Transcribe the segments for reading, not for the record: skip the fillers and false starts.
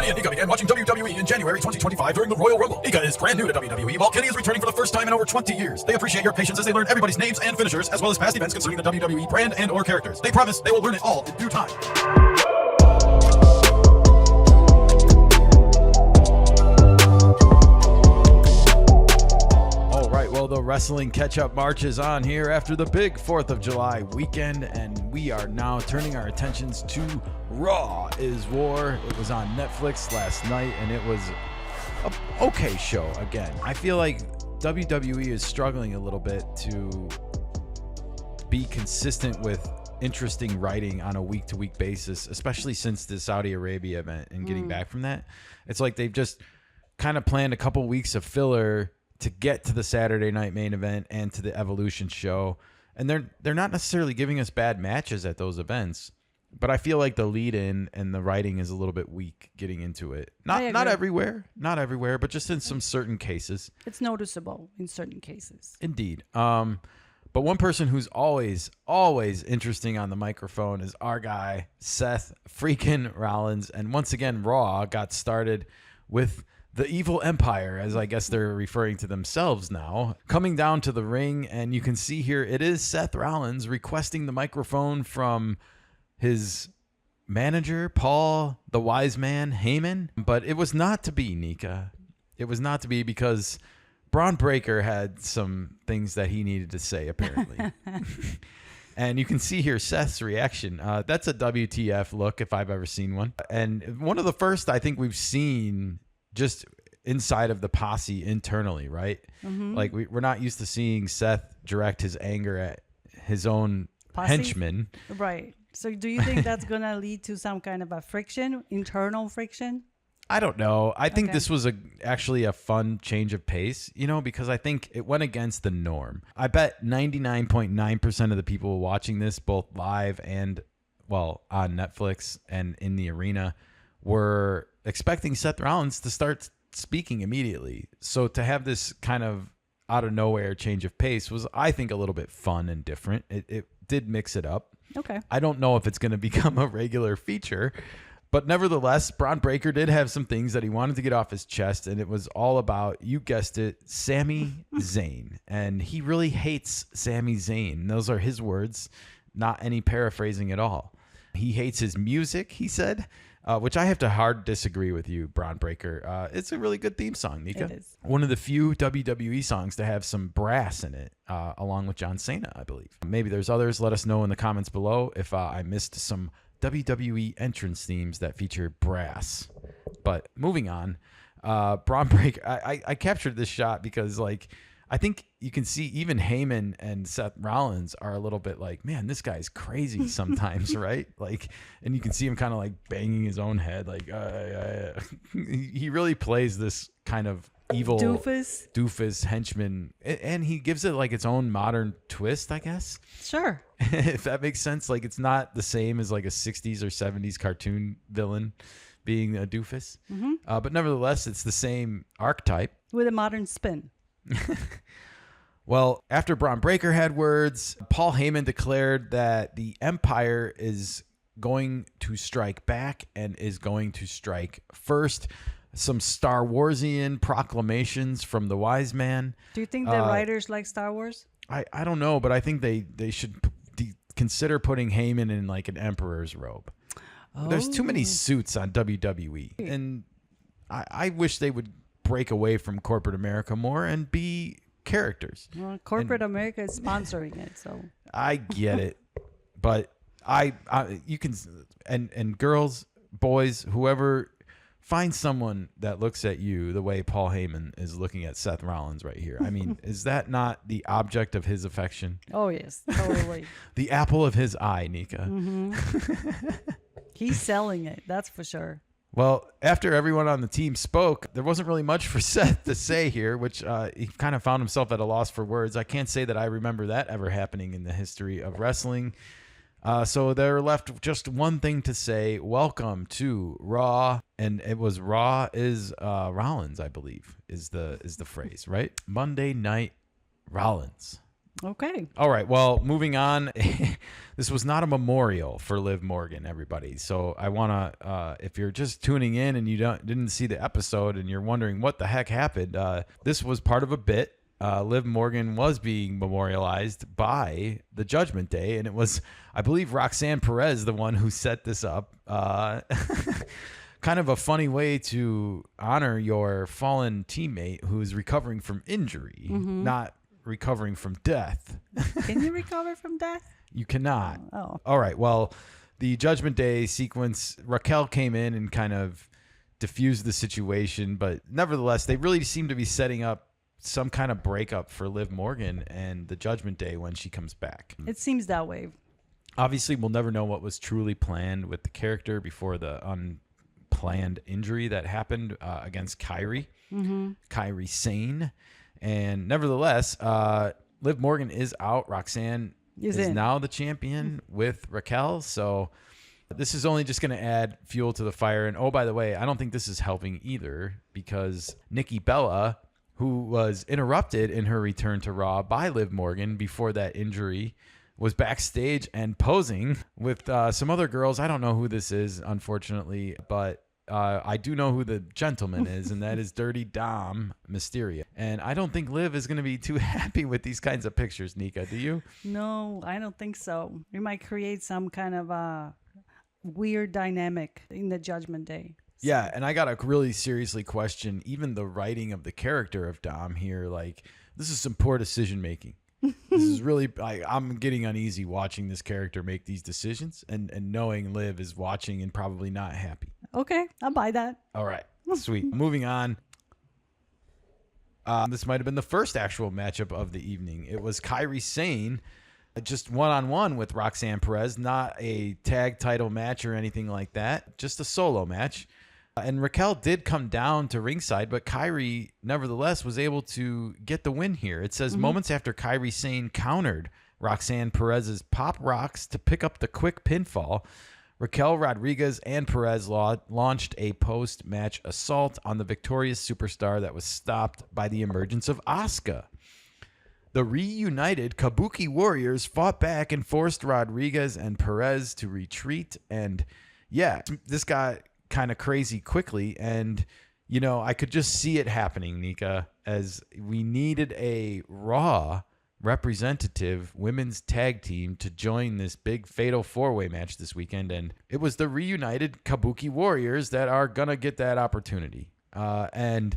Kenny and Nika began watching WWE in January 2025 during the Royal Rumble. Nika is brand new to WWE, while Kenny is returning for the first time in over 20 years. They appreciate your patience as they learn everybody's names and finishers, as well as past events concerning the WWE brand and or characters. They promise they will learn it all in due time. Well, the wrestling catch-up march is on here after the big 4th of July weekend, and we are now turning our attentions to Raw is War. It was on Netflix last night, and it was an okay show again. I feel like WWE is struggling a little bit to be consistent with interesting writing on a week-to-week basis, especially since the Saudi Arabia event and getting back from that. It's like they've just kind of planned a couple weeks of filler to get to the Saturday night main event and to the Evolution show. And they're not necessarily giving us bad matches at those events, but I feel like the lead in and the writing is a little bit weak getting into it. Not everywhere, but just in some certain cases. It's noticeable in certain cases. Indeed. But one person who's always interesting on the microphone is our guy, Seth freaking Rollins. And once again, Raw got started with the Evil Empire, as I guess they're referring to themselves now, coming down to the ring. And you can see here, it is Seth Rollins requesting the microphone from his manager, Paul, the wise man, Heyman. But it was not to be, Nika. It was not to be, because Bron Breakker had some things that he needed to say, apparently. And you can see here Seth's reaction. That's a WTF look if I've ever seen one. And one of the first I think we've seen just inside of the posse internally, right? Mm-hmm. Like we're not used to seeing Seth direct his anger at his own henchmen. Right. So do you think that's going to lead to some kind of a friction, internal friction? I don't know. I think this was actually a fun change of pace, because I think it went against the norm. I bet 99.9% of the people watching this, both live and, on Netflix and in the arena, were expecting Seth Rollins to start speaking immediately. So to have this kind of out of nowhere change of pace was, I think, a little bit fun and different. It did mix it up. Okay. I don't know if it's going to become a regular feature, but nevertheless, Bron Breakker did have some things that he wanted to get off his chest, and it was all about, you guessed it, Sami Zayn. And he really hates Sami Zayn. Those are his words, not any paraphrasing at all. He hates his music, he said. Which I have to hard disagree with you, Bron Breakker. It's a really good theme song, Nika. It is. One of the few WWE songs to have some brass in it, along with John Cena, I believe. Maybe there's others. Let us know in the comments below if I missed some WWE entrance themes that feature brass. But moving on, Bron Breakker, I captured this shot because, I think you can see even Heyman and Seth Rollins are a little bit like, man, this guy's crazy sometimes, right? And you can see him kind of banging his own head. He really plays this kind of evil doofus henchman, and he gives it its own modern twist, I guess. Sure. If that makes sense. It's not the same as a 60s or 70s cartoon villain being a doofus. Mm-hmm. But nevertheless, it's the same archetype. With a modern spin. Well, after Bron Breakker had words, Paul Heyman declared that the Empire is going to strike back and is going to strike first. Some Star Warsian proclamations from the wise man. Do you think the writers like Star Wars? I don't know, but I think they should consider putting Heyman in an emperor's robe. Oh. There's too many suits on WWE, and I wish they would break away from corporate America more and be characters. Well, corporate America is sponsoring it, so I get it, but you can, and girls, boys, whoever, find someone that looks at you the way Paul Heyman is looking at Seth Rollins right here. I mean, is that not the object of his affection? Oh yes, totally. The apple of his eye, Nika. Mm-hmm. He's selling it, that's for sure. Well, after everyone on the team spoke, there wasn't really much for Seth to say here, which he kind of found himself at a loss for words. I can't say that I remember that ever happening in the history of wrestling. So there left just one thing to say. Welcome to Raw. And it was Raw is Rollins, I believe, is the phrase, right? Monday Night Rollins. Okay. All right. Well, moving on. This was not a memorial for Liv Morgan, everybody. So I want to, if you're just tuning in and you didn't see the episode and you're wondering what the heck happened, this was part of a bit. Liv Morgan was being memorialized by the Judgment Day, and it was, I believe, Roxanne Perez, the one who set this up. Kind of a funny way to honor your fallen teammate who's recovering from injury, not recovering from death. Can you recover from death? You cannot. Oh. All right. Well, the Judgment Day sequence, Raquel came in and kind of diffused the situation, but nevertheless, they really seem to be setting up some kind of breakup for Liv Morgan and the Judgment Day when she comes back. It seems that way. Obviously, we'll never know what was truly planned with the character before the unplanned injury that happened against Kairi, Kairi Sane. And nevertheless, Liv Morgan is out. Roxanne is now the champion with Raquel. So this is only just going to add fuel to the fire. And oh, by the way, I don't think this is helping either, because Nikki Bella, who was interrupted in her return to Raw by Liv Morgan before that injury, was backstage and posing with some other girls. I don't know who this is, unfortunately, but I do know who the gentleman is, and that is Dirty Dom Mysterio. And I don't think Liv is going to be too happy with these kinds of pictures, Nika. Do you? No, I don't think so. We might create some kind of a weird dynamic in the Judgment Day. Yeah, and I got to really seriously question even the writing of the character of Dom here. Like, this is some poor decision making. This is really, I'm getting uneasy watching this character make these decisions and knowing Liv is watching and probably not happy. Okay, I'll buy that. All right, sweet. Moving on. This might have been the first actual matchup of the evening. It was Kairi Sane, just one-on-one with Roxanne Perez, not a tag title match or anything like that, just a solo match. And Raquel did come down to ringside, but Kairi, nevertheless, was able to get the win here. It says moments after Kairi Sane countered Roxanne Perez's pop rocks to pick up the quick pinfall, Raquel Rodriguez and Perez launched a post-match assault on the victorious superstar that was stopped by the emergence of Asuka. The reunited Kabuki Warriors fought back and forced Rodriguez and Perez to retreat. And yeah, this got kind of crazy quickly. And, you know, I could just see it happening, Nika, as we needed a Raw representative women's tag team to join this big fatal four-way match this weekend. And it was the reunited Kabuki Warriors that are going to get that opportunity. And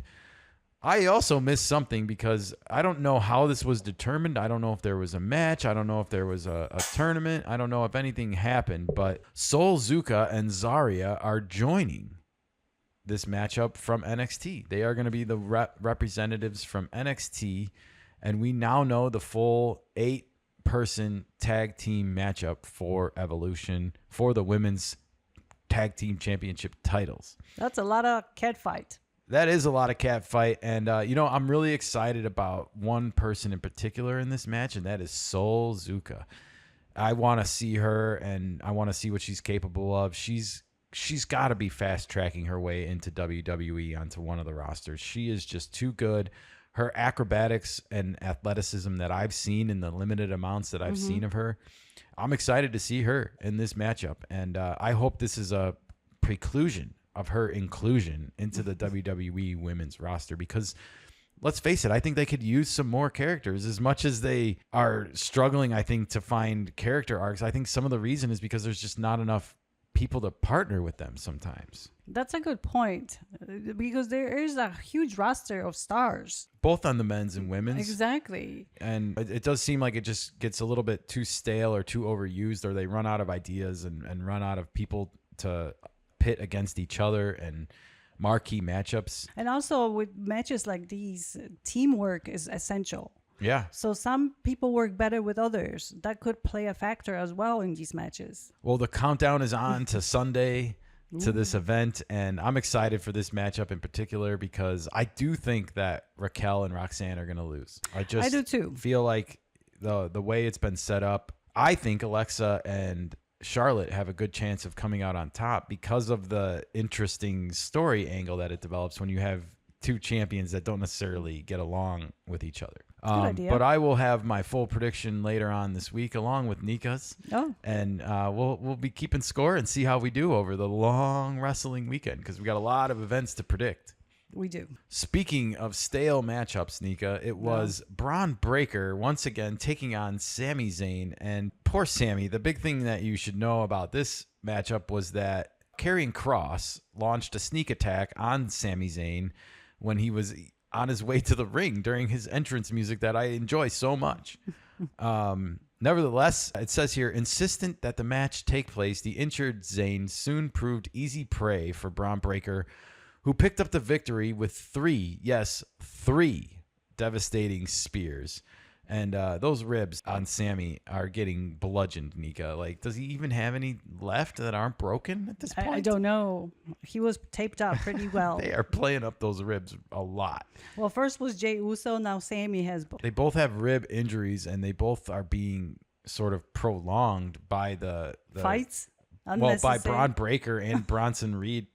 I also missed something because I don't know how this was determined. I don't know if there was a match. I don't know if there was a tournament. I don't know if anything happened, but Sol Zuka and Zarya are joining this matchup from NXT. They are going to be the representatives from NXT, and we now know the full 8-person tag team matchup for Evolution for the women's tag team championship titles. That's a lot of catfight. That is a lot of cat fight. And, you know, I'm really excited about one person in particular in this match, and that is Sol Zuka. I want to see her, and I want to see what she's capable of. She's got to be fast-tracking her way into WWE onto one of the rosters. She is just too good. Her acrobatics and athleticism that I've seen in the limited amounts that I've seen of her, I'm excited to see her in this matchup. And I hope this is a preclusion of her inclusion into the WWE women's roster, because let's face it, I think they could use some more characters. As much as they are struggling, I think, to find character arcs, I think some of the reason is because there's just not enough people to partner with them sometimes. That's a good point, because there is a huge roster of stars, both on the men's and women's. Exactly. And it does seem like it just gets a little bit too stale or too overused, or they run out of ideas and run out of people to pit against each other and marquee matchups. And also with matches like these, teamwork is essential. Yeah. So some people work better with others. That could play a factor as well in these matches. Well, the countdown is on to Sunday to this event, and I'm excited for this matchup in particular because I do think that Raquel and Roxanne are going to lose. I do too. Feel like the way it's been set up, I think Alexa and Charlotte have a good chance of coming out on top because of the interesting story angle that it develops when you have two champions that don't necessarily get along with each other. idea. But I will have my full prediction later on this week, along with Nika's. Oh. And we'll be keeping score and see how we do over the long wrestling weekend, because we got a lot of events to predict. We do. Speaking of stale matchups, Nika, it was Bron Breakker once again taking on Sami Zayn. And poor Sami, the big thing that you should know about this matchup was that Karrion Kross launched a sneak attack on Sami Zayn when he was on his way to the ring during his entrance music that I enjoy so much. Nevertheless, it says here, insistent that the match take place, the injured Zayn soon proved easy prey for Bron Breakker, who picked up the victory with three devastating spears. And those ribs on Sami are getting bludgeoned, Nika. Like, does he even have any left that aren't broken at this point? I don't know. He was taped up pretty well. They are playing up those ribs a lot. Well, first was Jey Uso. Now Sami has both. They both have rib injuries, and they both are being sort of prolonged by the Fights? Well, by Bron Breakker and Bronson Reed,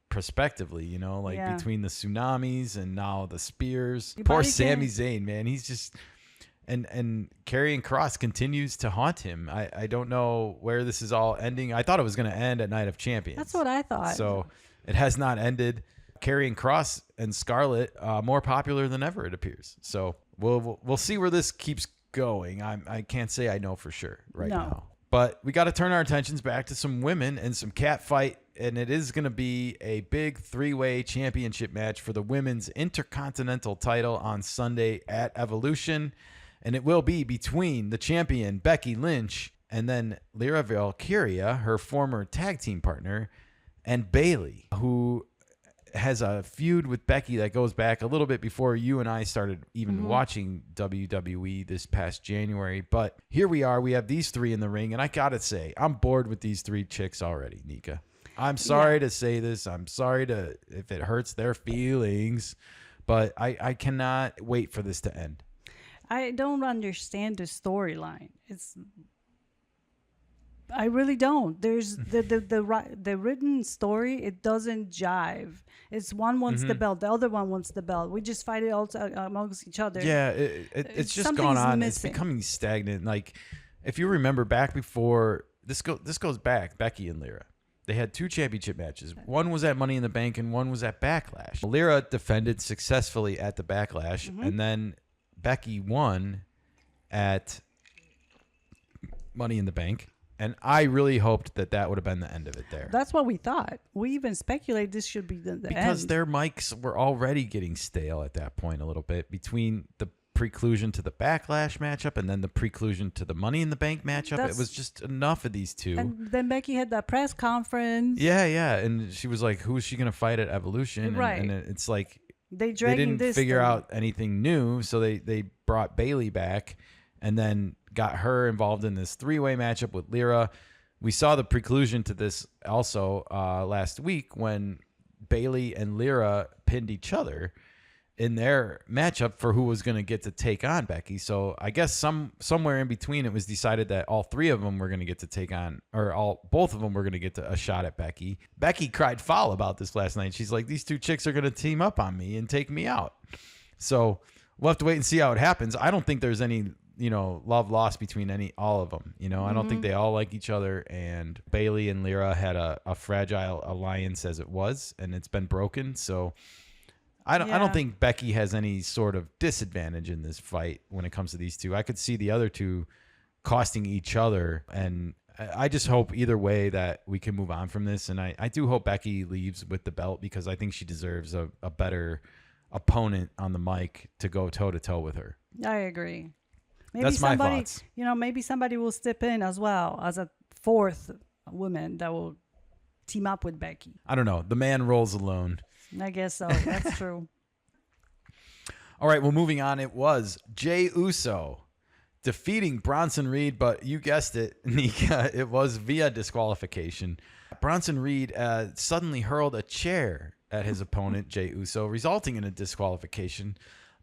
prospectively, you know, like between the tsunamis and now the spears. Poor Sami Zayn, man. He's just... And Karrion Kross continues to haunt him. I don't know where this is all ending. I thought it was going to end at Night of Champions. That's what I thought. So it has not ended. Karrion Kross and Scarlett more popular than ever, it appears. So we'll see where this keeps going. I can't say I know for sure now. But we got to turn our attentions back to some women and some cat fight. And it is going to be a big three-way championship match for the women's Intercontinental title on Sunday at Evolution. And it will be between the champion, Becky Lynch, and then Lyra Valkyria, her former tag team partner, and Bayley, who has a feud with Becky that goes back a little bit before you and I started even watching WWE this past January. But here we are. We have these three in the ring. And I got to say, I'm bored with these three chicks already, Nika. I'm sorry to say this. I'm sorry if it hurts their feelings. But I cannot wait for this to end. I don't understand the storyline. I really don't. There's the written story. It doesn't jive. It's one wants the belt, the other one wants the belt. We just fight it all amongst each other. Yeah, it's just gone on. Missing. It's becoming stagnant. Like, if you remember back before this goes back, Becky and Lyra. They had two championship matches. One was at Money in the Bank and one was at Backlash. Lyra defended successfully at the Backlash, and then Becky won at Money in the Bank, and I really hoped that would have been the end of it there. That's what we thought. We even speculated this should be the end. Because their mics were already getting stale at that point a little bit, between the preclusion to the Backlash matchup and then the preclusion to the Money in the Bank matchup. It was just enough of these two. And then Becky had that press conference. Yeah, and she was like, who is she going to fight at Evolution? Right. And it's like... They didn't figure out anything new, so they brought Bayley back and then got her involved in this three-way matchup with Lyra. We saw the preclusion to this also last week when Bayley and Lyra pinned each other in their matchup for who was going to get to take on Becky. So I guess somewhere in between it was decided that all three of them were going to get to take on, or both of them were going to get a shot at Becky. Becky cried foul about this last night. She's like, these two chicks are going to team up on me and take me out. So we'll have to wait and see how it happens. I don't think there's any, love lost between all of them. I don't think they all like each other, and Bayley and Lyra had a fragile alliance as it was, and it's been broken. So I don't think Becky has any sort of disadvantage in this fight when it comes to these two. I could see the other two costing each other, and I just hope either way that we can move on from this. And I do hope Becky leaves with the belt, because I think she deserves a better opponent on the mic to go toe-to-toe with her. I agree. That's my thoughts. Maybe somebody will step in as well as a fourth woman that will team up with Becky. I don't know. The man rolls alone. I guess so. That's true. All right, well, moving on, it was Jey Uso defeating Bronson Reed, but you guessed it, Nika, it was via disqualification. Bronson Reed suddenly hurled a chair at his opponent, Jey Uso, resulting in a disqualification.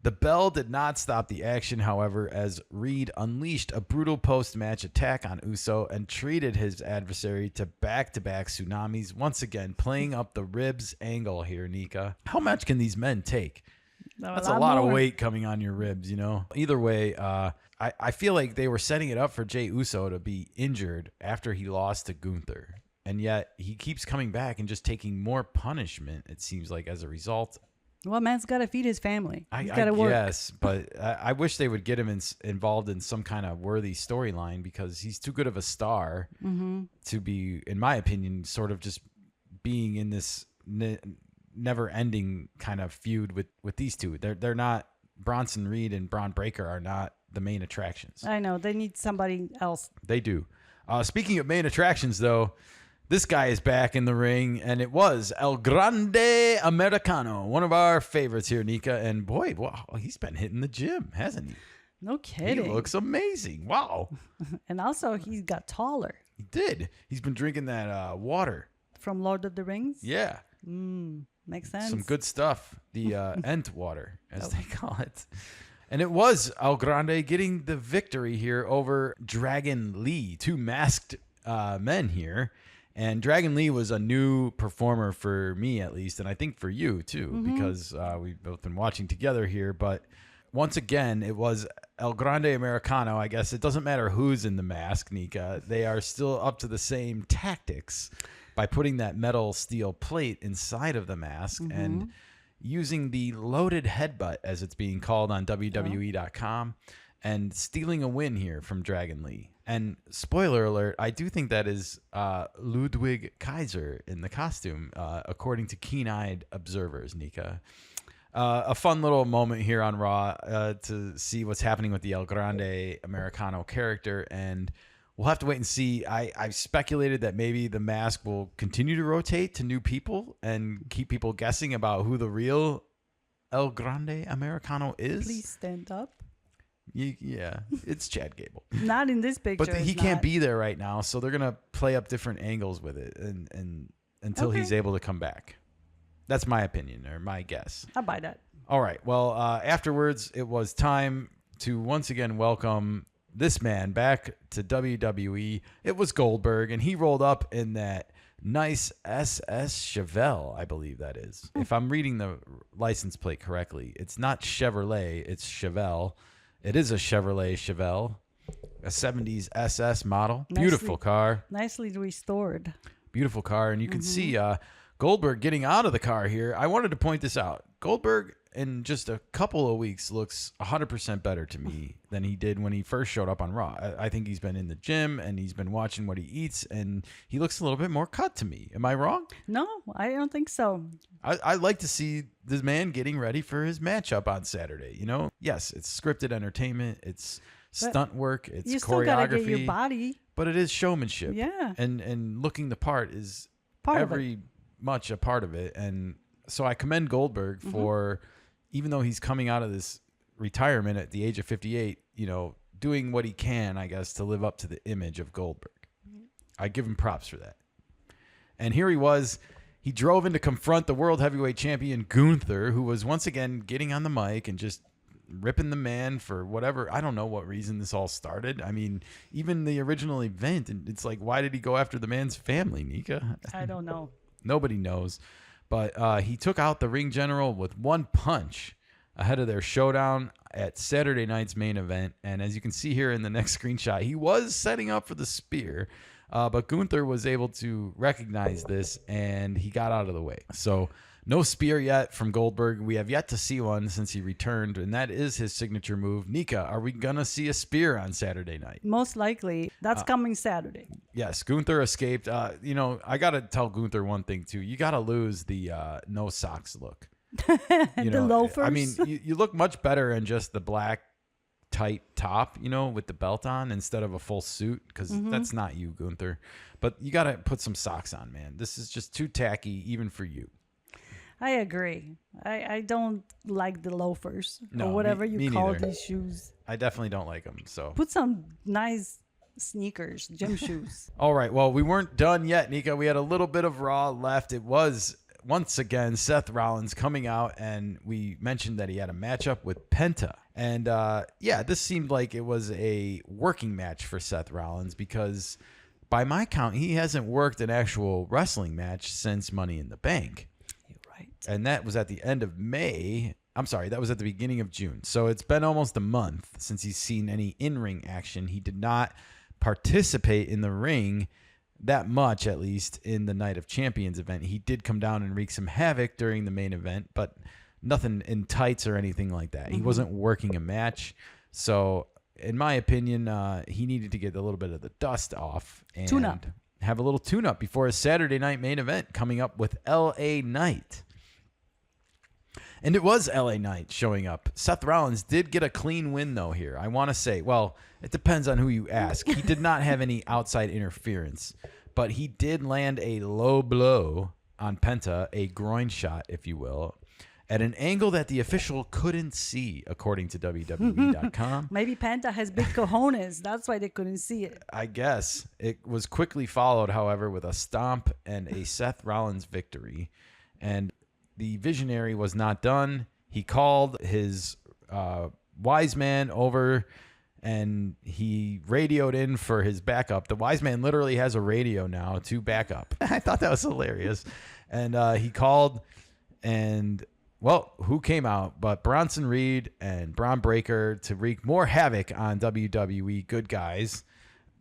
The bell did not stop the action, however, as Reed unleashed a brutal post-match attack on Uso and treated his adversary to back-to-back tsunamis, once again playing up the ribs angle here, Nika. How much can these men take? That's a lot of weight coming on your ribs, you know. Either way, I feel like they were setting it up for Jey Uso to be injured after he lost to Gunther. And yet he keeps coming back and just taking more punishment, it seems like, as a result. Well, man's got to feed his family. He's got I to work. Yes, but I wish they would get him involved in some kind of worthy storyline, because he's too good of a star to be, in my opinion, sort of just being in this never-ending kind of feud with these two. They're not, Bronson Reed and Bron Breakker are not the main attractions. I know. They need somebody else. They do. Speaking of main attractions, though, this guy is back in the ring, and it was El Grande Americano, one of our favorites here, Nika. And boy, wow, he's been hitting the gym, hasn't he? No kidding. He looks amazing. Wow. And also, he got taller. He did. He's been drinking that water. From Lord of the Rings? Yeah. Makes sense. Some good stuff. The Ent water, as they call it. And it was El Grande getting the victory here over Dragon Lee, two masked men here. And Dragon Lee was a new performer for me, at least, and I think for you, too, because we've both been watching together here. But once again, it was El Grande Americano. I guess it doesn't matter who's in the mask, Nika. They are still up to the same tactics by putting that metal steel plate inside of the mask and using the loaded headbutt, as it's being called on WWE.com, and stealing a win here from Dragon Lee. And spoiler alert, I do think that is Ludwig Kaiser in the costume, according to keen-eyed observers, Nika. A fun little moment here on Raw to see what's happening with the El Grande Americano character, and we'll have to wait and see. I've speculated that maybe the mask will continue to rotate to new people and keep people guessing about who the real El Grande Americano is. Please stand up. Yeah, it's Chad Gable. Not in this picture. But he can't be there right now, so they're gonna play up different angles with it, and until he's able to come back. That's my opinion, or my guess. I'll buy that. All right. Well, afterwards, it was time to once again welcome this man back to WWE. It was Goldberg, and he rolled up in that nice SS Chevelle, I believe that is. If I'm reading the license plate correctly, it's not Chevrolet, it's Chevelle. It is a Chevrolet Chevelle, a 70s SS model. Beautiful car. Nicely restored. Beautiful car. And you can see Goldberg getting out of the car here. I wanted to point this out. Goldberg, in just a couple of weeks, looks 100% better to me than he did when he first showed up on Raw. I think he's been in the gym, and he's been watching what he eats, and he looks a little bit more cut to me. Am I wrong? No, I don't think so. I like to see this man getting ready for his matchup on Saturday. You know, yes, it's scripted entertainment, it's stunt work, it's you choreography, still gotta get your body. but it is showmanship. Yeah, and looking the part is part much a part of it. And so I commend Goldberg for, even though he's coming out of this retirement at the age of 58, you know, doing what he can, I guess, to live up to the image of Goldberg. I give him props for that. And here he was. He drove in to confront the World Heavyweight Champion Gunther, who was once again getting on the mic and just ripping the man for whatever. I don't know what reason this all started. I mean, even the original event, it's like, why did he go after the man's family, Nika? I don't know. Nobody knows. But he took out the ring general with one punch ahead of their showdown at Saturday night's main event. And as you can see here in the next screenshot, he was setting up for the spear. But Gunther was able to recognize this, and he got out of the way. So no spear yet from Goldberg. We have yet to see one since he returned, and that is his signature move. Nika, are we going to see a spear on Saturday night? Most likely. That's coming Saturday. Yes, Gunther escaped. You know, I got to tell Gunther one thing, too. You got to lose the no socks look. The loafers? I mean, you look much better in just the black tight top, you know, with the belt on instead of a full suit, because that's not you, Gunther. But you got to put some socks on, man. This is just too tacky, even for you. I agree. I don't like the loafers No, or whatever me you call neither. these shoes. I definitely don't like them. So Put some nice sneakers, gym shoes. all right, well, we weren't done yet, Nika. We had a little bit of Raw left. It was once again Seth Rollins coming out, and we mentioned that he had a matchup with Penta. And yeah, this seemed like it was a working match for Seth Rollins, because by my count, he hasn't worked an actual wrestling match since Money in the Bank. You're right. And that was at the end of May I'm sorry, that was at the beginning of June. So it's been almost a month since he's seen any in-ring action. He did not participate in the ring that much, at least in the Night of Champions event. He did come down and wreak some havoc during the main event, but nothing in tights or anything like that. He wasn't working a match. So in my opinion, he needed to get a little bit of the dust off and Tune-up. have a little tune-up before his Saturday night main event coming up with LA Knight. And it was LA Knight showing up. Seth Rollins did get a clean win, though, here. I want to say, well, it depends on who you ask. He did not have any outside interference, but he did land a low blow on Penta, a groin shot, if you will, at an angle that the official couldn't see, according to WWE.com. Maybe Penta has big cojones. That's why they couldn't see it. I guess. It was quickly followed, however, with a stomp and a Seth Rollins victory. And the visionary was not done. He called his wise man over and he radioed in for his backup. The wise man literally has a radio now to backup. I thought that was hilarious. And he called and, well, who came out but Bronson Reed and Bron Breakker to wreak more havoc on WWE good guys.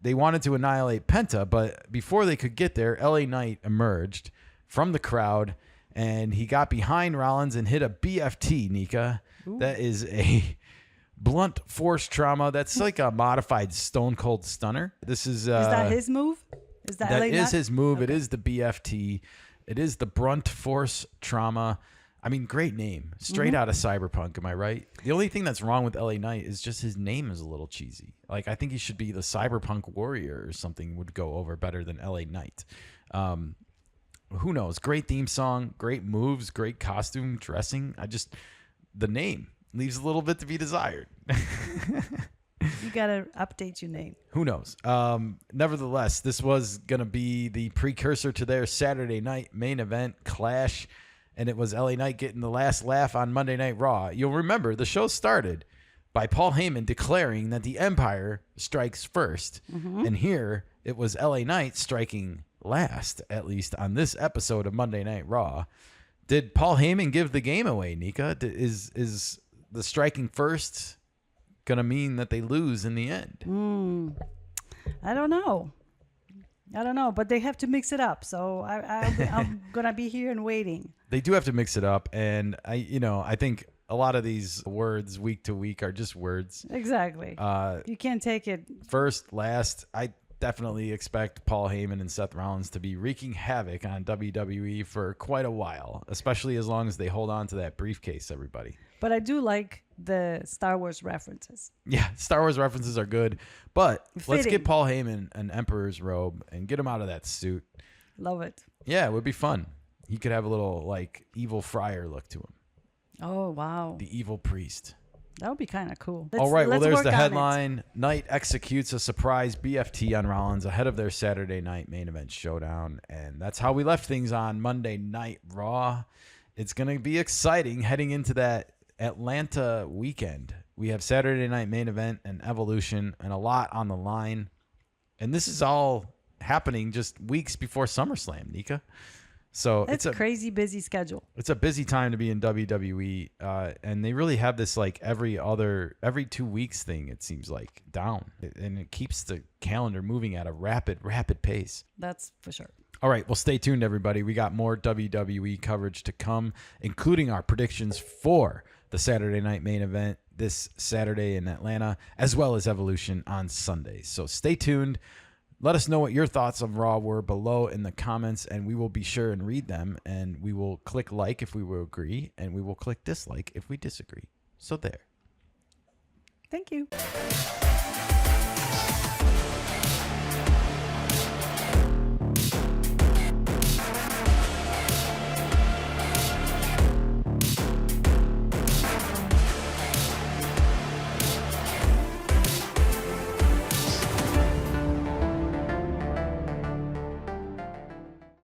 They wanted to annihilate Penta, but before they could get there, LA Knight emerged from the crowd and he got behind Rollins and hit a BFT, Nika. Ooh. That is a blunt force trauma. That's like a modified Stone Cold Stunner. This is that his move? Is that LA is Knight? His move. Okay. It is the BFT. It is the blunt force trauma. I mean, great name. Straight out of Cyberpunk, am I right? The only thing that's wrong with LA Knight is just his name is a little cheesy. Like, I think he should be the Cyberpunk Warrior or something would go over better than LA Knight. Who knows? Great theme song, great moves, great costume, dressing. The name leaves a little bit to be desired. You got to update your name. Who knows? Nevertheless, this was going to be the precursor to their Saturday night main event clash. And it was LA Knight getting the last laugh on Monday Night Raw. You'll remember the show started by Paul Heyman declaring that the Empire strikes first. And here it was LA Knight striking last, at least on this episode of Monday Night Raw. Did Paul Heyman give the game away, Nika? Is the striking first going to mean that they lose in the end? I don't know, but they have to mix it up. So I'm going to be here and waiting. They do have to mix it up. And I think a lot of these words week to week are just words. Exactly. You can't take it. First, last, I definitely expect Paul Heyman and Seth Rollins to be wreaking havoc on WWE for quite a while, especially as long as they hold on to that briefcase, everybody. But I do like the Star Wars references. Yeah, Star Wars references are good. But let's Fitting. get Paul Heyman an Emperor's robe and get him out of that suit. Love it. Yeah, it would be fun. He could have a little, like, evil friar look to him. Oh, wow. The evil priest. That would be kind of cool. All right, well, let's there's work the on headline. Knight executes a surprise BFT on Rollins ahead of their Saturday night main event showdown. And that's how we left things on Monday Night Raw. It's going to be exciting heading into that Atlanta weekend. We have Saturday night main event and Evolution and a lot on the line. And this is all happening just weeks before SummerSlam, Nika. So It's a crazy busy schedule. It's a busy time to be in WWE, and they really have this like every 2 weeks thing. It seems like down, and it keeps the calendar moving at a rapid pace. That's for sure. All right, well, stay tuned, everybody. We got more WWE coverage to come, including our predictions for the Saturday night main event this Saturday in Atlanta, as well as Evolution on Sunday. So stay tuned. Let us know what your thoughts of Raw were below in the comments, and we will be sure and read them, and we will click like if we will agree, and we will click dislike if we disagree. So there. Thank you.